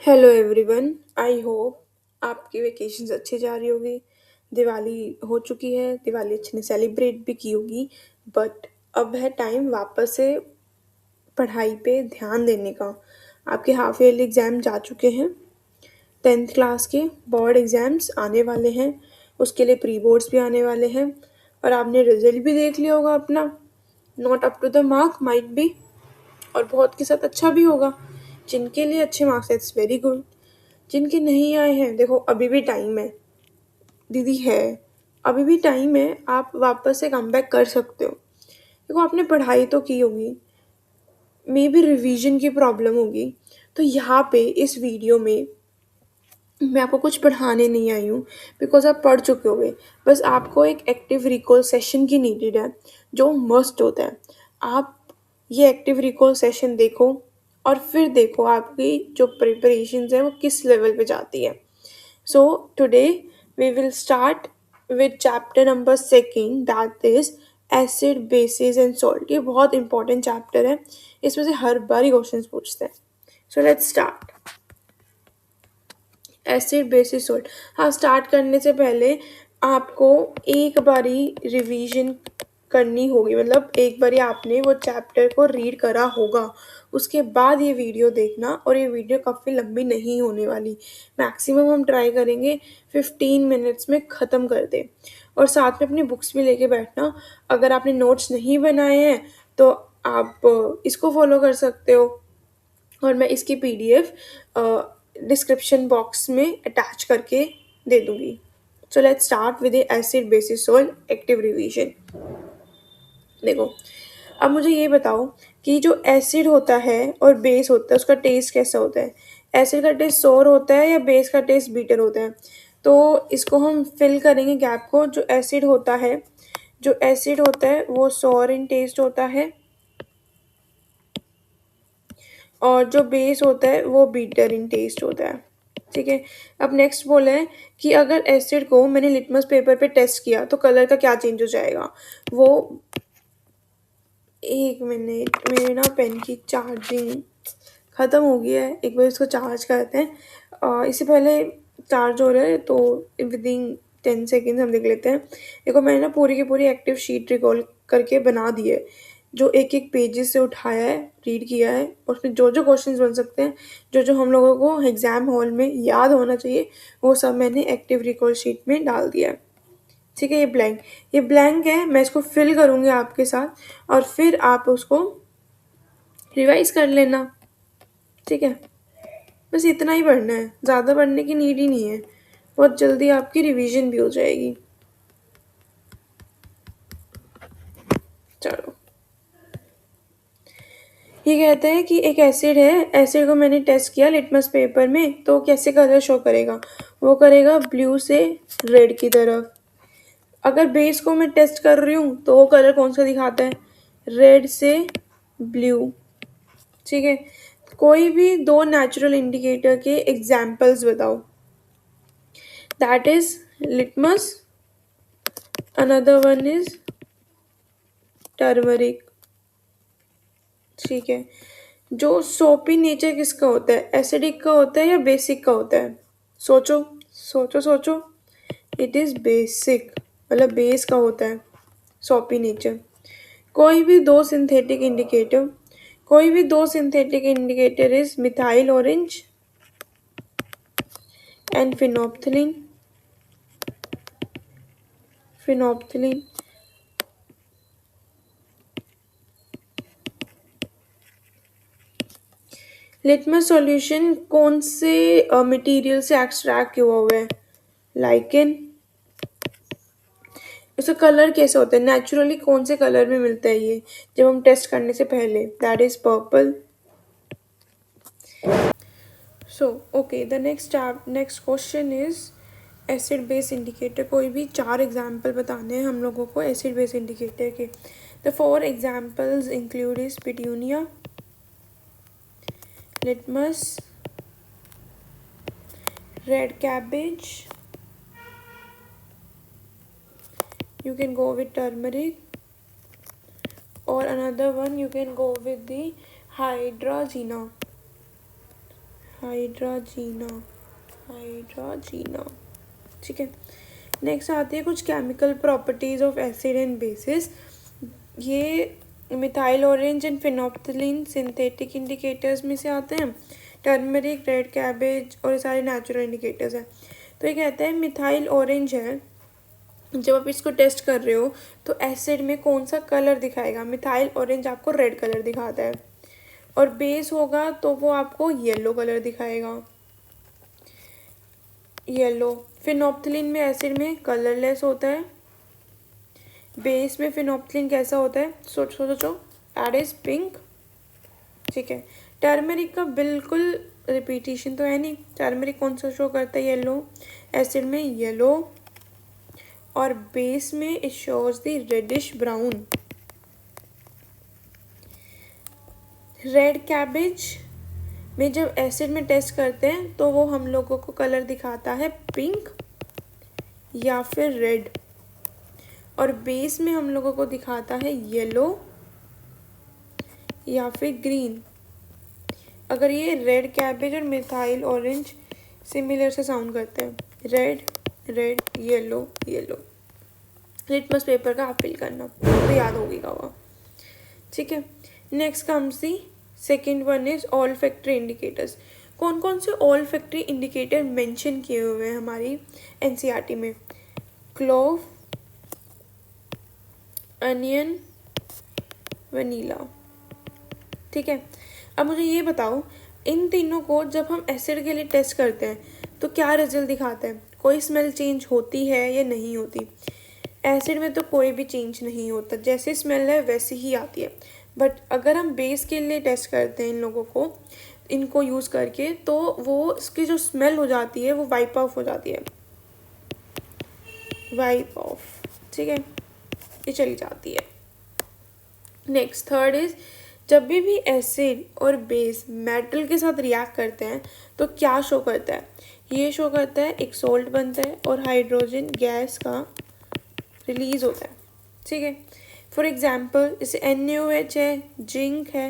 Hello everyone. I hope आपकी vacations अच्छी जा रही होगी। दिवाली हो चुकी है, दिवाली अच्छे ने सेलिब्रेट भी की होगी। बट अब है टाइम वापस से पढ़ाई पे ध्यान देने का। आपके हाफ ईयरली एग्ज़ाम जा चुके हैं। 10th क्लास के बोर्ड एग्ज़ाम्स आने वाले हैं, उसके लिए प्री बोर्ड्स भी आने वाले हैं। और आपने रिजल्ट भी देख लिया होगा अपना। Not up to the mark might be, और बहुत के साथ अच्छा भी होगा। जिनके लिए अच्छे मार्क्स है इट्स वेरी गुड। जिनके नहीं आए हैं, देखो अभी भी टाइम है दीदी है। अभी भी टाइम है, आप वापस से कमबैक कर सकते हो। देखो आपने पढ़ाई तो की होगी, मे बी रिवीजन की प्रॉब्लम होगी। तो यहाँ पे इस वीडियो में मैं आपको कुछ पढ़ाने नहीं आई हूँ, बिकॉज आप पढ़ चुके होगे। बस आपको एक एक्टिव रिकॉल सेशन की नीडेड है, जो मस्ट होता है। आप ये एक्टिव रिकॉल सेशन देखो, और फिर देखो आपकी जो प्रिपरेशन है वो किस लेवल पे जाती है। So today we will start with chapter number second, that is acid, bases and salt। ये बहुत इंपॉर्टेंट चैप्टर है, इसमें से हर बार ही क्वेश्चंस पूछते हैं। So let's start। Acid basis salt. हाँ, स्टार्ट करने से पहले आपको एक बारी रिवीजन करनी होगी, मतलब एक बारी आपने वो चैप्टर को रीड करा होगा, उसके बाद ये वीडियो देखना। और ये वीडियो काफ़ी लंबी नहीं होने वाली, मैक्सिमम हम ट्राई करेंगे 15 मिनट्स में ख़त्म कर दें। और साथ में अपनी बुक्स भी लेके बैठना। अगर आपने नोट्स नहीं बनाए हैं तो आप इसको फॉलो कर सकते हो, और मैं इसकी पीडीएफ डिस्क्रिप्शन बॉक्स में अटैच करके दे दूँगी। So let's start with the acid basis salt active revision. देखो, अब मुझे ये बताओ कि जो एसिड होता है और बेस होता है उसका टेस्ट कैसा होता है। एसिड का टेस्ट सोर होता है या बेस का टेस्ट बीटर होता है। तो इसको हम फिल करेंगे गैप को। जो एसिड होता है वो सोर इन टेस्ट होता है, और जो बेस होता है वो बीटर इन टेस्ट होता है। ठीक है। अब नेक्स्ट बोला है कि अगर एसिड को मैंने लिटमस पेपर पे टेस्ट किया तो कलर का क्या चेंज हो जाएगा। वो, एक मिनट, मेरे ना पेन की चार्जिंग ख़त्म हो गई है, एक बार इसको चार्ज करते हैं। इससे पहले चार्ज हो रहा है तो विद इन 10 सेकेंड हम देख लेते हैं। देखो मैंने ना पूरी की पूरी एक्टिव शीट रिकॉल करके बना दी है, जो एक एक पेजेस से उठाया है, रीड किया है, और उसमें जो जो क्वेश्चंस बन सकते हैं, जो जो हम लोगों को एग्ज़ाम हॉल में याद होना चाहिए, वो सब मैंने एक्टिव रिकॉल शीट में डाल दिया है। ठीक है। ये ब्लैंक है, मैं इसको फिल करूँगी आपके साथ, और फिर आप उसको रिवाइज कर लेना। ठीक है। बस इतना ही पढ़ना है, ज़्यादा पढ़ने की नीड ही नहीं है, बहुत जल्दी आपकी रिवीजन भी हो जाएगी। चलो, ये कहते हैं कि एक एसिड है, एसिड को मैंने टेस्ट किया लिटमस पेपर में, तो कैसे कलर शो करेगा। वो करेगा ब्लू से रेड की तरफ। अगर बेस को मैं टेस्ट कर रही हूँ तो वो कलर कौन सा दिखाता है, रेड से ब्लू। ठीक है। कोई भी दो नेचुरल इंडिकेटर के एग्जाम्पल्स बताओ। That is litmus, another one is turmeric. ठीक है। जो सोपी नेचर किसका होता है, एसिडिक का होता है या बेसिक का होता है। सोचो सोचो सोचो। इट इज़ बेसिक, मतलब बेस का होता है सोपी नेचर। कोई भी दो सिंथेटिक इंडिकेटर, कोई भी दो synthetic indicator is methyl orange and phenolphthalein. Litmus solution कौन से मटेरियल से एक्सट्रैक्ट हुआ हुआ है, लाइकेन। इसका कलर कैसा होता है, नेचुरली कौन से कलर में मिलता है ये, जब हम टेस्ट करने से पहले, that is purple. So okay, the next question is acid base indicator. कोई भी 4 एग्जाम्पल बताने हैं हम लोगों को एसिड बेस इंडिकेटर के। The 4 examples include is पिट्यूनिया, litmus, red cabbage, you can go with turmeric, or another one you can go with the hydrazina। Hydrazine, hydrazine. ठीक है, नेक्स्ट आती है कुछ chemical properties of acid and bases. ये methyl orange and phenolphthalein synthetic indicators में से आते हैं। टर्मरिक, रेड कैबेज और ये सारे नेचुरल इंडिकेटर्स हैं। तो ये कहता है मिथाइल ऑरेंज है, जब आप इसको टेस्ट कर रहे हो तो एसिड में कौन सा कलर दिखाएगा? मिथाइल ऑरेंज आपको रेड कलर दिखाता है, और बेस होगा तो वो आपको येलो कलर दिखाएगा, येलो। फिनोप्थलीन में एसिड में कलरलेस होता है, बेस में फिनोप्थलीन कैसा होता है? सोचो सोचो, दैट इज पिंक। ठीक है, टर्मरिक का बिल्कुल रिपीटिशन तो है नहीं। टर्मरिक कौन सा शो करता है? येलो। एसिड में येलो, और बेस में it shows the reddish brown. Red cabbage में जब एसिड में टेस्ट करते हैं तो वो हम लोगों को कलर दिखाता है पिंक या फिर रेड, और बेस में हम लोगों को दिखाता है येलो या फिर ग्रीन। अगर ये रेड कैबेज और मिथाइल ऑरेंज सिमिलर से साउंड करते हैं, red red, yellow yellow. Litmus paper का आप फिल करना तो याद होगा वो। ठीक है, next comes the second one is all factory indicators. कौन कौन से ऑल फैक्ट्री इंडिकेटर मेंशन किए हुए हैं हमारी एनसीईआरटी में? Clove, onion, vanilla. ठीक है, अब मुझे ये बताओ, इन तीनों को जब हम एसिड के लिए टेस्ट करते हैं तो क्या रिजल्ट दिखाता है? कोई स्मेल चेंज होती है या नहीं होती? एसिड में तो कोई भी चेंज नहीं होता, जैसे स्मेल है वैसी ही आती है। बट अगर हम बेस के लिए टेस्ट करते हैं इन लोगों को, इनको यूज़ करके, तो वो इसकी जो स्मेल हो जाती है वो वाइप ऑफ हो जाती है, वाइप ऑफ। ठीक है, ये चली जाती है। नेक्स्ट थर्ड इज, जब भी एसिड और बेस मेटल के साथ रिएक्ट करते हैं तो क्या शो करता है? ये शो करता है एक सॉल्ट बनता है और हाइड्रोजन गैस का रिलीज होता है। ठीक है, फॉर एग्जाम्पल जैसे NaOH है, जिंक है,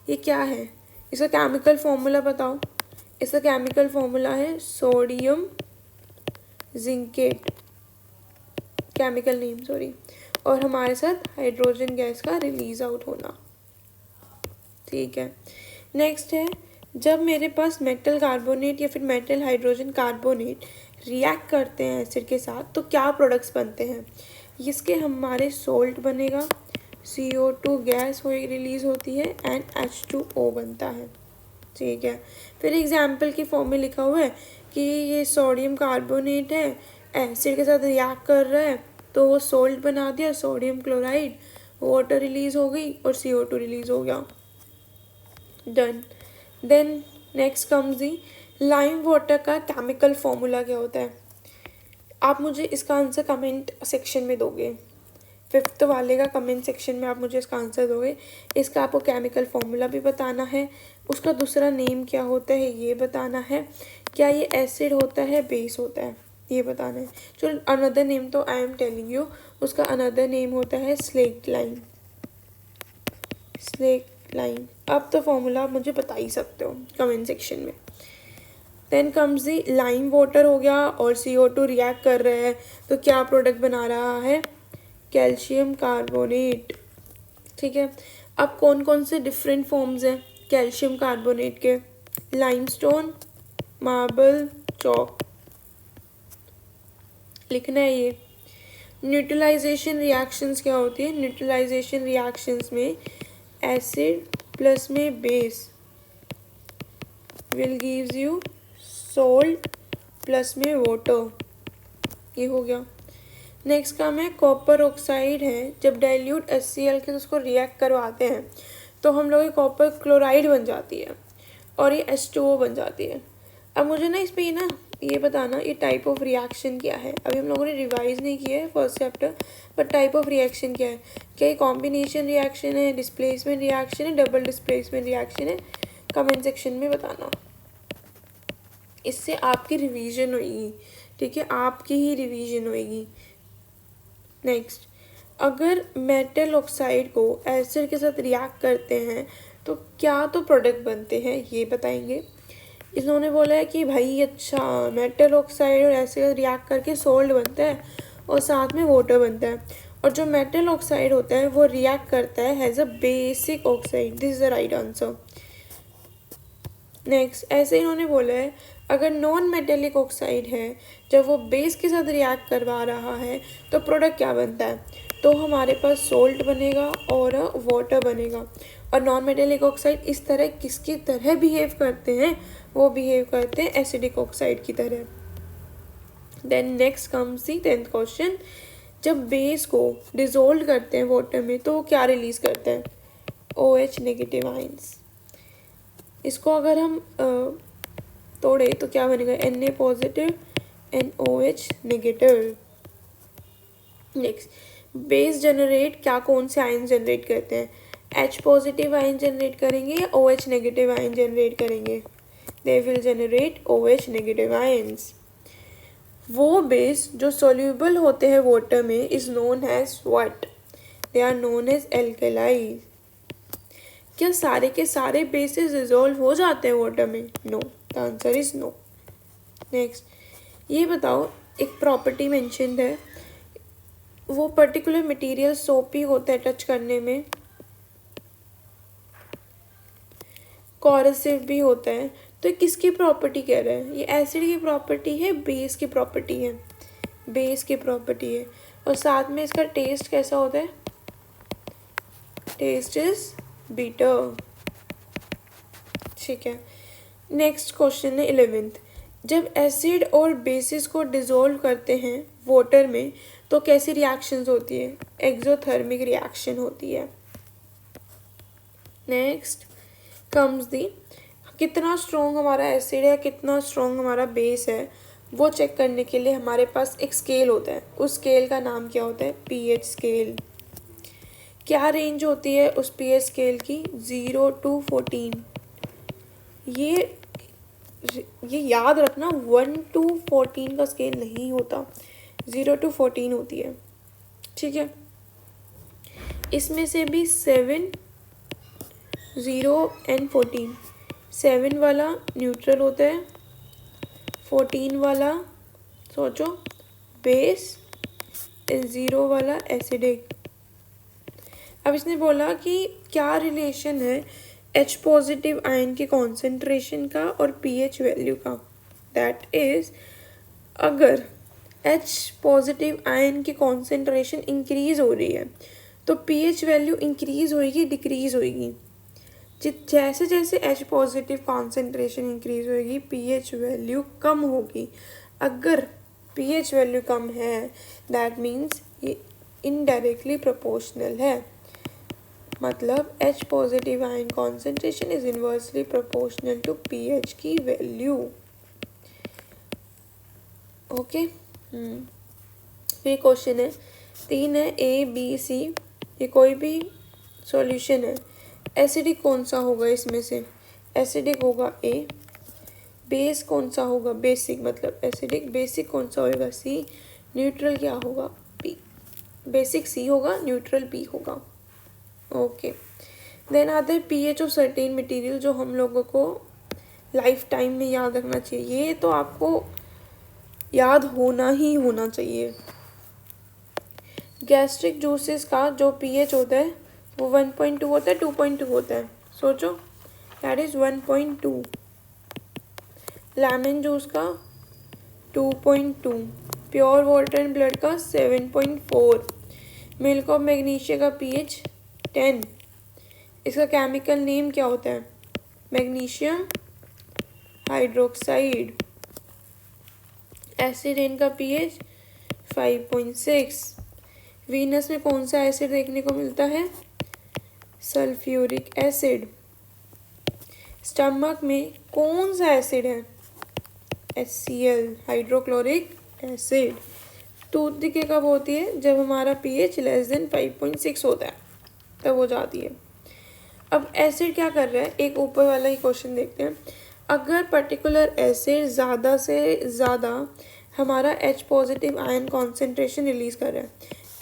ये क्या है? इसका केमिकल फॉर्मूला बताओ। इसका केमिकल फॉर्मूला है sodium zincate, chemical name sorry, और हमारे साथ हाइड्रोजन गैस का रिलीज आउट होना। ठीक है, नेक्स्ट है, जब मेरे पास मेटल कार्बोनेट या फिर मेटल हाइड्रोजन कार्बोनेट रिएक्ट करते हैं एसिड के साथ तो क्या प्रोडक्ट्स बनते हैं? इसके हमारे सोल्ट बनेगा, CO2 गैस हो रिलीज होती है, एंड H2O बनता है। ठीक है, फिर एग्जाम्पल की फॉर्म में लिखा हुआ है कि ये सोडियम कार्बोनेट है, एसिड के साथ रिएक्ट कर रहा है तो वो सोल्ट बना दिया, सोडियम क्लोराइड, वाटर रिलीज हो गई और CO2 रिलीज हो गया। Done. Then next comes the lime water का केमिकल फॉर्मूला क्या होता है? आप मुझे इसका आंसर कमेंट सेक्शन में दोगे, फिफ्थ वाले का कमेंट सेक्शन में आप मुझे इसका आंसर दोगे। इसका आपको केमिकल फॉर्मूला भी बताना है, उसका दूसरा नेम क्या होता है ये बताना है, क्या ये एसिड होता है बेस होता है ये बताना है। चलो अनदर नेम तो आई एम टेलिंग यू, उसका अनदर नेम होता है स्लेक्ट लाइम, स्लेक्ट लाइम। अब तो फॉर्मूला आप मुझे बता ही सकते हो कमेंट सेक्शन में। Then comes the lime water हो गया और CO2 रिएक्ट कर रहा है तो क्या प्रोडक्ट बना रहा है? Calcium carbonate. ठीक है, अब कौन कौन से डिफरेंट फॉर्म्स हैं कैल्शियम कार्बोनेट के? लाइमस्टोन, मार्बल, चॉक, लिखना है ये। न्यूट्रलाइजेशन रिएक्शंस क्या होती है? न्यूट्रलाइजेशन रिएक्शंस में एसिड प्लस में base will gives you salt plus में वाटर, ये हो गया। नेक्स्ट काम है कॉपर ऑक्साइड है, जब डाइल्यूट HCl के उसको रिएक्ट करवाते हैं तो हम लोग कॉपर क्लोराइड बन जाती है और ये H2O बन जाती है। अब मुझे ना इस पर ना ये बताना ये टाइप ऑफ रिएक्शन क्या है। अभी हम लोगों ने रिवाइज नहीं किया है first chapter, but type of reaction क्या है? क्या ये कॉम्बिनेशन रिएक्शन है, डिस्प्लेसमेंट रिएक्शन है, डबल डिस्प्लेसमेंट रिएक्शन है? कमेंट सेक्शन में बताना, इससे आपकी रिवीजन होगी। ठीक है, आपकी ही रिवीजन होगी। नेक्स्ट, अगर मेटल ऑक्साइड को एसिड के साथ रिएक्ट करते हैं तो क्या तो प्रोडक्ट बनते हैं ये बताएंगे। इन्होंने बोला है कि भाई अच्छा मेटल ऑक्साइड और एसिड रिएक्ट करके सोल्ट बनता है और साथ में वाटर बनता है, और जो मेटल ऑक्साइड होता है वो रिएक्ट करता है has a basic oxide. This is the right answer. Next, ऐसे इन्होंने बोला है अगर नॉन मेटेलिक ऑक्साइड है, जब वो बेस के साथ रिएक्ट करवा रहा है तो प्रोडक्ट क्या बनता है, तो हमारे पास सोल्ट बनेगा और वाटर बनेगा। और नॉन मेटेलिक ऑक्साइड इस तरह किसकी तरह बिहेव करते हैं, वो बिहेव करते हैं एसिडिक ऑक्साइड की तरह। Then next comes the 10th question, जब बेस को डिजोल्व करते हैं वाटर में तो वो क्या रिलीज करते हैं, OH नेगेटिव आयंस। इसको अगर हम तोड़े तो क्या बनेगा, Na positive NOH negative. Next, base generate क्या कौन से आयन जनरेट करते हैं, H पॉजिटिव आयन जनरेट करेंगे या OH नेगेटिव आयन जनरेट करेंगे, they will generate OH negative ions. वो बेस जो सोल्यूबल होते हैं वाटर में is known as what, they are known as alkalis. क्या सारे के सारे बेसिस डिजोल्व हो जाते हैं वाटर में, no, the answer is no. Next, ये बताओ एक प्रॉपर्टी मेंशन्ड है, वो पर्टिकुलर मटेरियल सोपी होता है टच करने में, कोरेसिव भी होता है, तो किसकी प्रॉपर्टी कह रहा है, ये एसिड की प्रॉपर्टी है, बेस की प्रॉपर्टी है, बेस की प्रॉपर्टी है। और साथ में इसका टेस्ट कैसा होता है, टेस्ट इज बीटर। ठीक है, नेक्स्ट क्वेश्चन है 11th, जब एसिड और बेसिस को डिसॉल्व करते हैं वाटर में तो कैसी रिएक्शंस होती है, एक्सोथर्मिक रिएक्शन होती है। नेक्स्ट कम्स दी, कितना स्ट्रॉन्ग हमारा एसिड है, कितना स्ट्रॉन्ग हमारा बेस है, वो चेक करने के लिए हमारे पास एक स्केल होता है, उस स्केल का नाम क्या होता है, pH स्केल। क्या रेंज होती है उस pH स्केल की, 0 to 14। ये याद रखना, 1 to 14 का स्केल नहीं होता, 0 to 14 होती है। ठीक है, इसमें से भी 7, 0 and 14, 7 वाला न्यूट्रल होता है, 14 वाला सोचो बेस, 0 वाला एसिडिक। अब इसने बोला कि क्या रिलेशन है H पॉजिटिव आयन के कॉन्सेंट्रेशन का और pH वैल्यू का, दैट इज अगर H पॉजिटिव आयन की कॉन्सेंट्रेशन इंक्रीज हो रही है तो pH वैल्यू इंक्रीज होएगी डिक्रीज होएगी, जैसे जैसे H पॉजिटिव कॉन्सेंट्रेशन इंक्रीज होएगी pH वैल्यू कम होगी। अगर pH वैल्यू कम है दैट मीन्स ये इनडायरेक्टली प्रोपोर्शनल है, मतलब H positive ion concentration is inversely proportional to pH की वैल्यू। ओके, ये क्वेश्चन है 3 है, ABC, ये कोई भी सॉल्यूशन है, एसिडिक कौन सा होगा इसमें से, एसिडिक होगा A, बेस कौन सा होगा, बेसिक मतलब एसिडिक, बेसिक कौन सा होगा C, न्यूट्रल क्या होगा B, बेसिक C होगा, न्यूट्रल B होगा। ओके, देन आते हैं pH ऑफ सर्टेन मटेरियल, जो हम लोगों को लाइफ टाइम में याद रखना चाहिए, ये तो आपको याद होना ही होना चाहिए। गैस्ट्रिक जूसेस का जो pH होता है वो 1.2 होता है, 2.2 होता है, सोचो दैट इज 1.2। लेमन जूस का 2.2, प्योर वाटर एंड ब्लड का 7.4, मिल्क ऑफ मैग्नीशिया का pH 10। इसका केमिकल नेम क्या होता है, मैग्नीशियम हाइड्रोक्साइड। एसिड रेन का pH 5.6। वीनस में कौन सा एसिड देखने को मिलता है, सल्फ्यूरिक एसिड। स्टमक में कौन सा एसिड है, HCl hydrochloric acid. Tooth decay कब होती है, जब हमारा pH लेस देन 5.6 होता है, तब हो जाती है। अब एसिड क्या कर रहा है, एक ऊपर वाला ही क्वेश्चन देखते हैं, अगर पर्टिकुलर एसिड ज़्यादा से ज़्यादा हमारा H positive ion concentration release कर रहा है,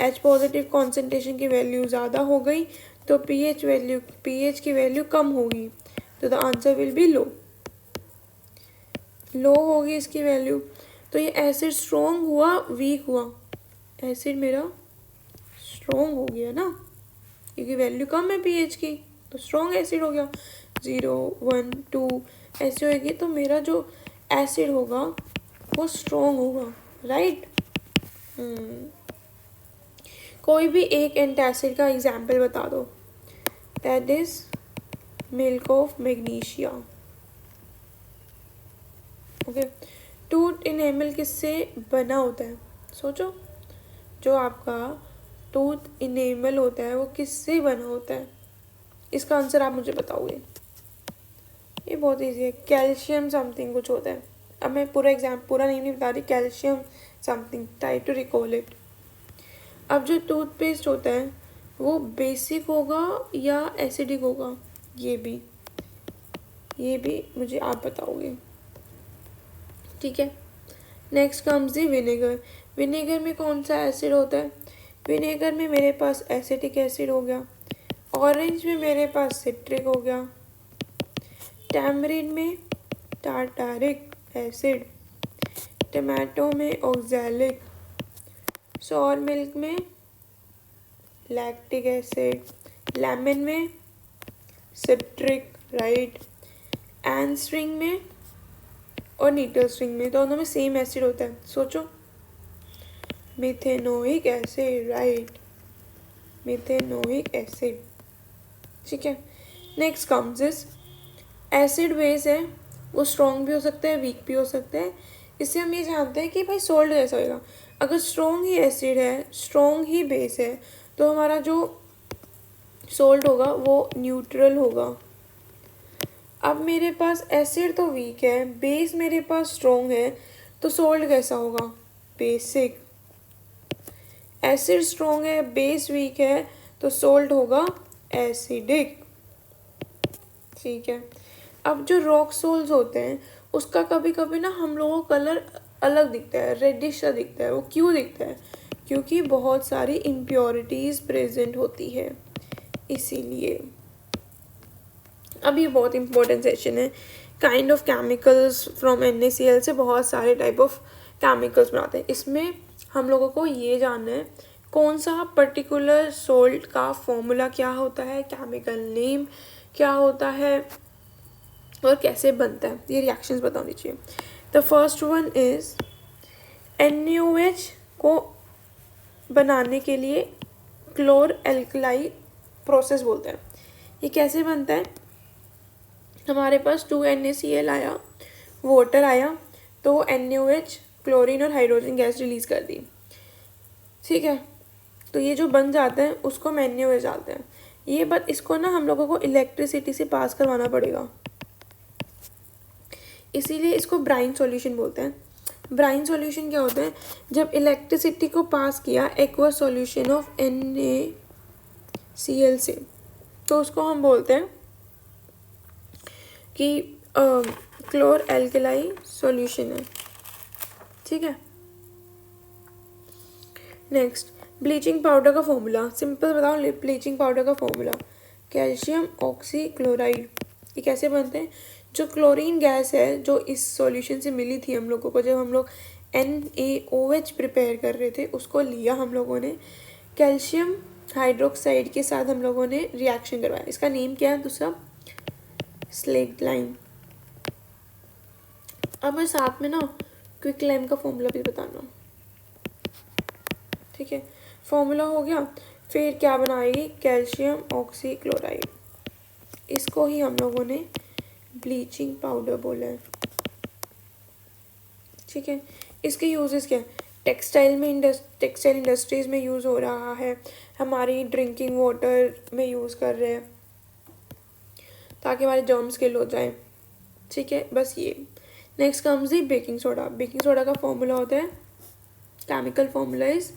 H पॉजिटिव कॉन्सेंट्रेशन की वैल्यू ज़्यादा हो गई तो pH की वैल्यू कम होगी, तो द आंसर विल बी लो। लो होगी इसकी वैल्यू, तो ये एसिड स्ट्रॉन्ग हुआ वीक हुआ? एसिड मेरा स्ट्रॉन्ग हो गया ना, क्योंकि वैल्यू कम है पीएच की, तो स्ट्रॉन्ग एसिड हो गया। 0 1 2 ऐसे होगी, तो मेरा जो एसिड होगा वो स्ट्रॉन्ग होगा, राइट। कोई भी एक एंटासिड का एग्जाम्पल बता दो। That is milk of magnesia. Okay, tooth enamel किससे बना होता है? सोचो, जो आपका टूथ इनेमल होता है वो किससे बना होता है? इसका आंसर आप मुझे बताओगे। ये बहुत इजी है, कैल्शियम समथिंग कुछ होता है। अब मैं पूरा नेम नहीं बता रही, calcium something, try to recall it. अब जो टूथपेस्ट होता है वो बेसिक होगा या एसिडिक होगा? ये भी मुझे आप बताओगे, ठीक है। नेक्स्ट कम्स दी विनेगर। विनेगर में कौन सा एसिड होता है? विनेगर में मेरे पास एसिटिक एसिड हो गया, ऑरेंज में मेरे पास सिट्रिक हो गया, टैमरिन में टार्टारिक एसिड, टमाटो में ऑक्सैलिक, सोर मिल्क में लैक्टिक एसिड, लेमन में सिट्रिक, राइट। एंड स्ट्रिंग में और नीटल स्ट्रिंग में, दोनों में सेम एसिड होता है। सोचो, methanoic acid, right, methanoic acid, ठीक है। Next comes is acid base है, वो स्ट्रॉन्ग भी हो सकता है, वीक भी हो सकता है। इससे हम ये जानते हैं कि भाई सोल्ट कैसा होएगा। अगर स्ट्रॉन्ग ही एसिड है, स्ट्रॉन्ग ही बेस है, तो हमारा जो सोल्ट होगा वो न्यूट्रल होगा। अब मेरे पास एसिड तो वीक है, बेस मेरे पास स्ट्रॉन्ग है, तो सोल्ट कैसा होगा? बेसिक। एसिड स्ट्रॉन्ग है, बेस वीक है, तो सोल्ट होगा एसिडिक, ठीक है। अब जो रॉक सोल्ट होते हैं उसका कभी कभी ना हम लोगों को कलर अलग दिखता है, रेडिश सा दिखता है। वो क्यों दिखता है? क्योंकि बहुत सारी इम्प्योरिटीज़ प्रेजेंट होती है, इसीलिए। अब ये बहुत इंपॉर्टेंट सेशन है। Kind of chemicals from NaCl से बहुत सारे टाइप ऑफ केमिकल्स बनाते हैं। इसमें हम लोगों को ये जानना है कौन सा पर्टिकुलर सोल्ट का फॉर्मूला क्या होता है, केमिकल नेम क्या होता है और कैसे बनता है। ये रिएक्शंस बता दीजिए। The first one is NaOH को बनाने के लिए क्लोर एल्कलाई प्रोसेस बोलते हैं। ये कैसे बनता है? हमारे पास 2 NaCl आया, वाटर आया, तो NaOH क्लोरीन और हाइड्रोजन गैस रिलीज़ कर दी, ठीक है। तो ये जो बन जाता है उसको हम NaOH डालते हैं। ये बात, इसको ना हम लोगों को इलेक्ट्रिसिटी से पास करवाना पड़ेगा, इसीलिए इसको ब्राइन सॉल्यूशन बोलते हैं। ब्राइन सॉल्यूशन क्या होता है? जब इलेक्ट्रिसिटी को पास किया एक्वस सॉल्यूशन ऑफ NaCl से, तो उसको हम बोलते हैं कि क्लोर एल्कलाई सॉल्यूशन है, ठीक है। नेक्स्ट, ब्लीचिंग पाउडर का फॉर्मूला सिंपल बताओ। ब्लीचिंग पाउडर का फॉर्मूला कैल्शियम ऑक्सीक्लोराइड। ये कैसे बनते हैं? जो क्लोरीन गैस है जो इस सॉल्यूशन से मिली थी हम लोगों को, जब हम लोग NaOH प्रिपेयर कर रहे थे, उसको लिया हम लोगों ने, कैल्शियम हाइड्रोक्साइड के साथ हम लोगों ने रिएक्शन करवाया। इसका नेम क्या है दूसरा? स्लेक्ट-लाइम। अब मैं साथ में ना क्विक-लाइम का फॉर्मूला भी बताना, ठीक है। फॉर्मूला हो गया, फिर क्या बनाएगी? Calcium oxychloride. इसको ही हम लोगों ने ब्लीचिंग पाउडर बोला है, ठीक है। इसके यूजेस क्या है? टेक्सटाइल इंडस्ट्रीज़ में यूज़ हो रहा है, हमारी ड्रिंकिंग वाटर में यूज़ कर रहे हैं ताकि हमारे जर्म्स किल हो जाए, ठीक है। बस ये। नेक्स्ट कम्स दी बेकिंग सोडा। बेकिंग सोडा का फॉर्मूला होता है, chemical formula is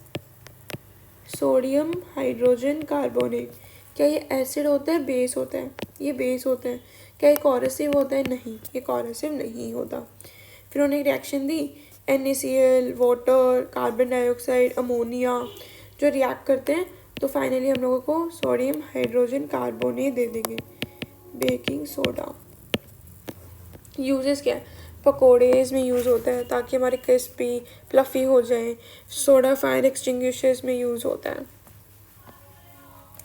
sodium hydrogen carbonate. क्या ये एसिड होता है, बेस होता है? ये बेस होता है। क्या ये कॉरेसिव होता है? नहीं, ये कॉरेसिव नहीं होता। फिर उन्होंने रिएक्शन दी, NaCl, water, carbon dioxide, ammonia जो रिएक्ट करते हैं, तो फाइनली हम लोगों को सोडियम हाइड्रोजन कार्बोनेट दे देंगे, बेकिंग सोडा। यूजेस क्या है? पकोड़ेज में यूज़ होता है ताकि हमारे क्रिस्पी फ्लफ़ी हो जाए। सोडा फायर एक्सटिंग्विशर्स में यूज़ होता है।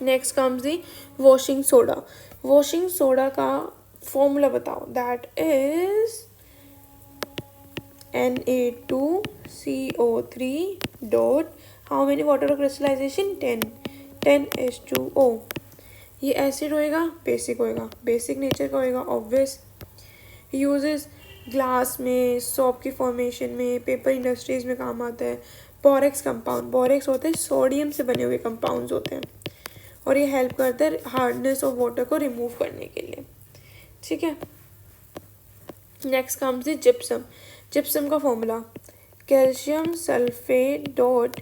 नेक्स्ट कम्स दी वॉशिंग सोडा। वॉशिंग सोडा का फॉर्मूला बताओ। That is Na2CO3 dot how many water of crystallization 10 H2O। ये एसिड होएगा, बेसिक होएगा, बेसिक नेचर का होएगा ऑब्वियस। यूजेस ग्लास में, सोप की फॉर्मेशन में, पेपर इंडस्ट्रीज में काम आता है। बोरेक्स कंपाउंड, बोरेक्स होते हैं सोडियम से बने हुए कंपाउंड्स होते हैं और ये हेल्प करता है हार्डनेस ऑफ वाटर को रिमूव करने के लिए। ठीक है। Next comes the gypsum. Gypsum का formula calcium sulphate dot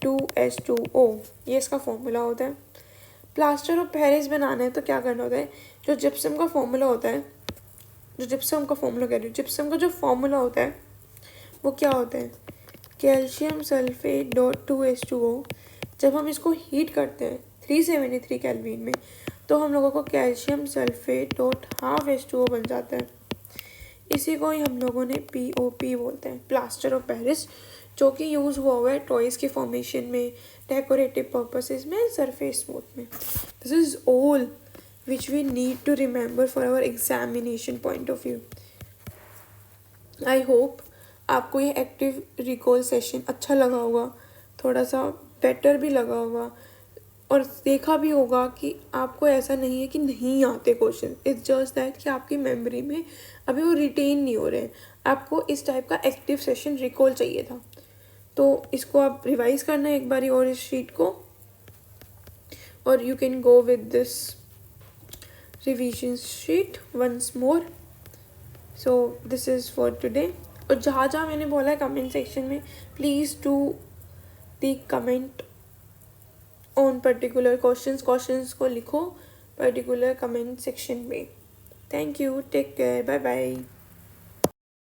2H2O, ये इसका फॉर्मूला होता है। प्लास्टर ऑफ पेरिस बनाना है तो क्या करना होता है, जो जिप्सम का फॉर्मूला होता है, जो जिप्सम का फॉर्मूला कह रही हूँ, जिप्सम का जो फॉर्मूला होता है वो क्या होता है, कैल्शियम सल्फेट डॉट 2H2O। जब हम इसको हीट करते हैं 373 केल्विन में तो हम लोगों को calcium sulphate dot half H2O बन जाता है। इसी को ही हम लोगों ने POP बोलते हैं, प्लास्टर ऑफ पेरिस, जो कि यूज़ हुआ है टॉयज़ के फॉर्मेशन में, डेकोरेटिव पर्पसेस में, सरफेस स्मूथ में। This is all which we need to remember for our examination point of view. I hope आपको ये एक्टिव रिकॉल सेशन अच्छा लगा होगा, थोड़ा सा बेटर भी लगा होगा और देखा भी होगा कि आपको ऐसा नहीं है कि नहीं आते क्वेश्चन। इट्स जस्ट दैट कि आपकी मेमोरी में अभी वो रिटेन नहीं हो रहे हैं। आपको इस टाइप का एक्टिव सेशन रिकॉल चाहिए था, तो इसको आप रिवाइज करना है एक बारी और इस शीट को, और you can go with this revision sheet once more. So this is for today. और जहाँ जहाँ मैंने बोला है कमेंट सेक्शन में, please do the comment on particular questions को लिखो पर्टिकुलर कमेंट सेक्शन में। Thank you, take care, bye bye.